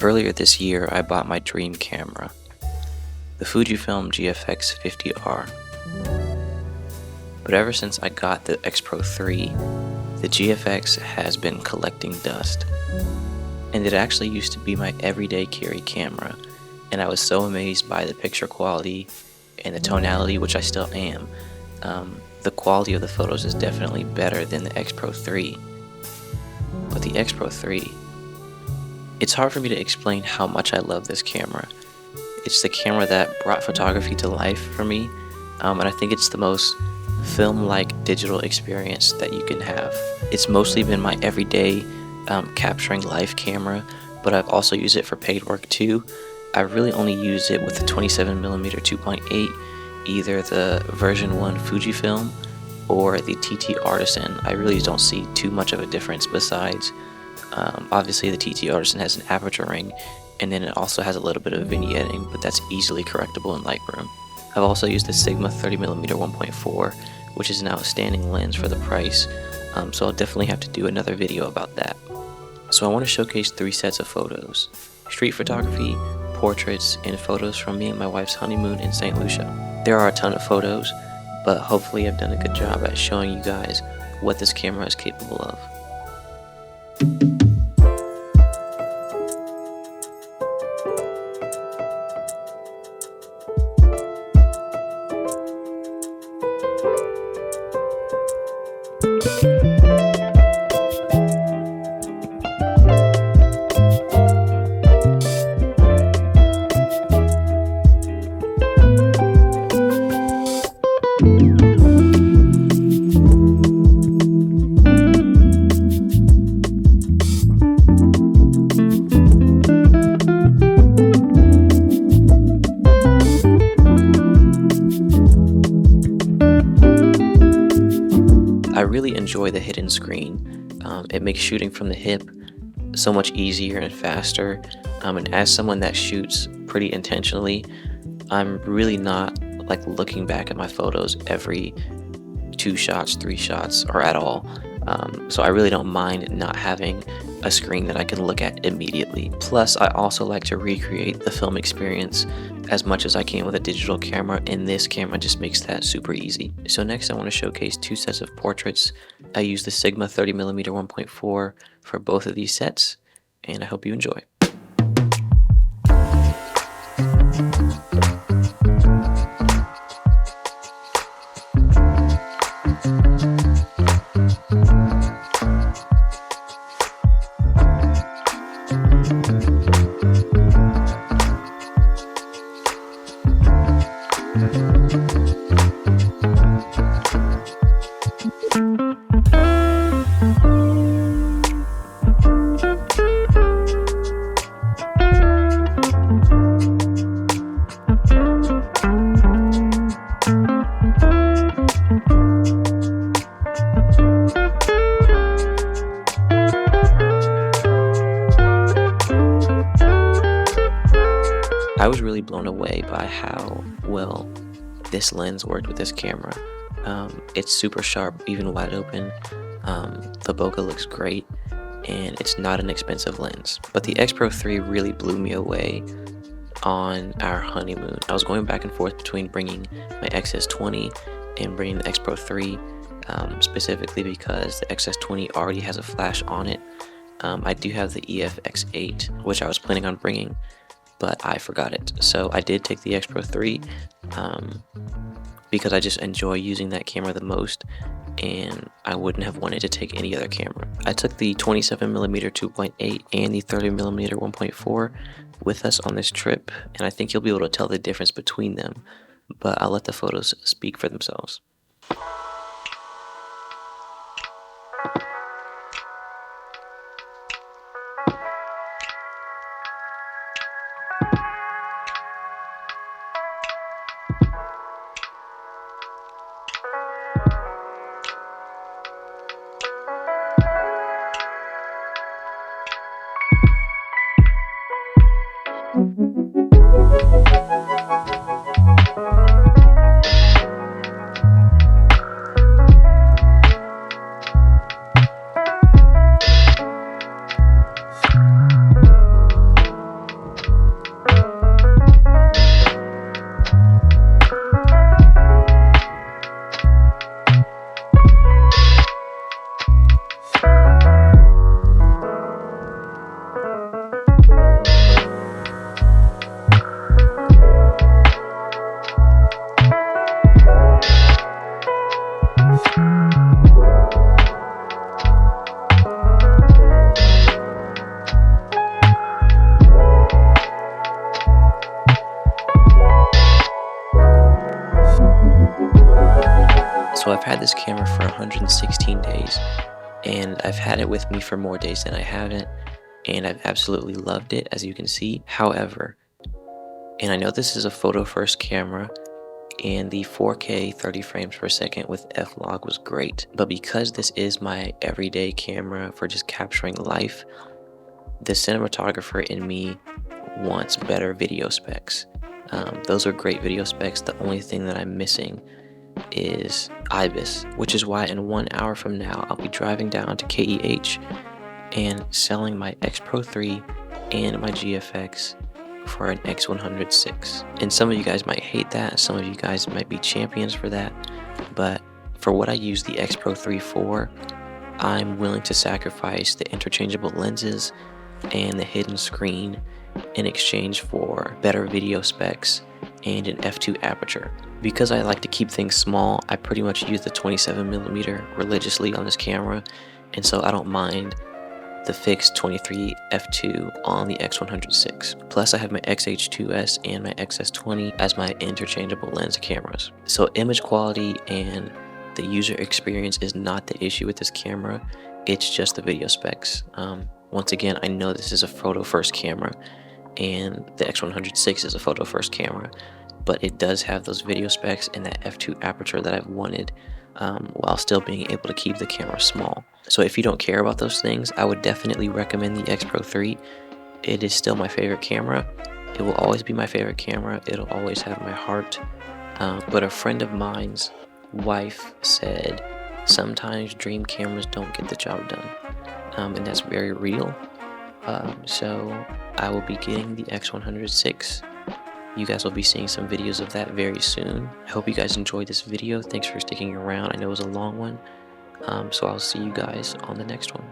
Earlier this year, I bought my dream camera, the Fujifilm GFX 50R. But ever since I got the X-Pro3, the GFX has been collecting dust. And it actually used to be my everyday carry camera, and I was so amazed by the picture quality and the tonality, which I still am. The quality of the photos is definitely better than the X-Pro3. But the X-Pro3, it's hard for me to explain how much I love this camera. It's the camera that brought photography to life for me, and I think it's the most film-like digital experience that you can have. It's mostly been my everyday capturing life camera, but I've also used it for paid work too. I really only use it with the 27mm 2.8, either the version 1 Fujifilm or the TT Artisan. I really don't see too much of a difference besides obviously the TT Artisan has an aperture ring, and then it also has a little bit of vignetting, but that's easily correctable in Lightroom. I've also used the Sigma 30mm 1.4, which is an outstanding lens for the price, so I'll definitely have to do another video about that. So I want to showcase 3 sets of photos: street photography, portraits, and photos from me and my wife's honeymoon in St. Lucia. There are a ton of photos, but hopefully I've done a good job at showing you guys what this camera is capable of. I really enjoy the hidden screen. It makes shooting from the hip so much easier and faster, and as someone that shoots pretty intentionally, I'm really not like looking back at my photos every 2 shots, 3 shots, or at all. So I really don't mind not having a screen that I can look at immediately. Plus, I also like to recreate the film experience as much as I can with a digital camera, and this camera just makes that super easy. So next I want to showcase 2 sets of portraits. I use the Sigma 30mm 1.4 for both of these sets, and I hope you enjoy. I was really blown away by how well this lens worked with this camera. It's super sharp, even wide open. The bokeh looks great, and it's not an expensive lens. But the X-Pro3 really blew me away on our honeymoon. I was going back and forth between bringing my XS20 and bringing the X-Pro3, specifically because the XS20 already has a flash on it. I do have the EFX8, which I was planning on bringing, but I forgot it. So I did take the X-Pro3 because I just enjoy using that camera the most, and I wouldn't have wanted to take any other camera. I took the 27mm 2.8 and the 30mm 1.4 with us on this trip, and I think you'll be able to tell the difference between them, but I'll let the photos speak for themselves. So I've had this camera for 116 days, and I've had it with me for more days than I haven't, and I've absolutely loved it, as you can see. However, and I know this is a photo first camera, and the 4K 30 frames per second with F-Log was great, but because this is my everyday camera for just capturing life, the cinematographer in me wants better video specs. Those are great video specs. The only thing that I'm missing is IBIS, which is why in 1 hour from now I'll be driving down to KEH and selling my X-Pro3 and my GFX for an X106. And some of you guys might hate that, some of you guys might be champions for that, but for what I use the X-Pro3 for, I'm willing to sacrifice the interchangeable lenses and the hidden screen in exchange for better video specs and an f2 aperture. Because I like to keep things small, I pretty much use the 27mm religiously on this camera, and so I don't mind the fixed 23 f2 on the X106. Plus I have my XH2S and my XS20 as my interchangeable lens cameras. So image quality and the user experience is not the issue with this camera, it's just the video specs. Once again, I know this is a photo first camera, and the X106 is a photo first camera, but it does have those video specs and that f2 aperture that I've wanted, while still being able to keep the camera small. So if you don't care about those things, I would definitely recommend the X-Pro3. It is still my favorite camera. It will always be my favorite camera. It'll always have my heart. But a friend of mine's wife said sometimes dream cameras don't get the job done, and that's very real. So I will be getting the X106. You guys will be seeing some videos of that very soon. I hope you guys enjoyed this video. Thanks for sticking around. I know it was a long one. So I'll see you guys on the next one.